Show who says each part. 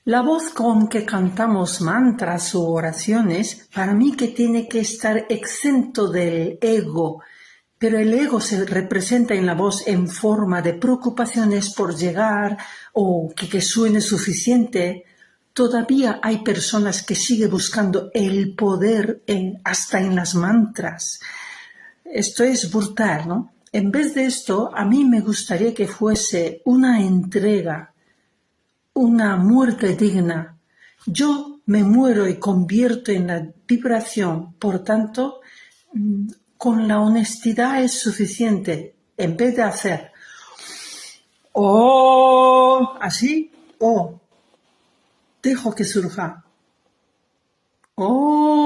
Speaker 1: La voz con que cantamos mantras u oraciones, para mí que tiene que estar exento del ego, pero el ego se representa en la voz en forma de preocupaciones por llegar o que suene suficiente. Todavía hay personas que siguen buscando el poder hasta en las mantras. Esto es brutal, ¿no? En vez de esto, a mí me gustaría que fuese una entrega, una muerte digna. Yo me muero y convierto en la vibración, por tanto, con la honestidad es suficiente. En vez de hacer oh, así, oh, dejo que surja. Oh.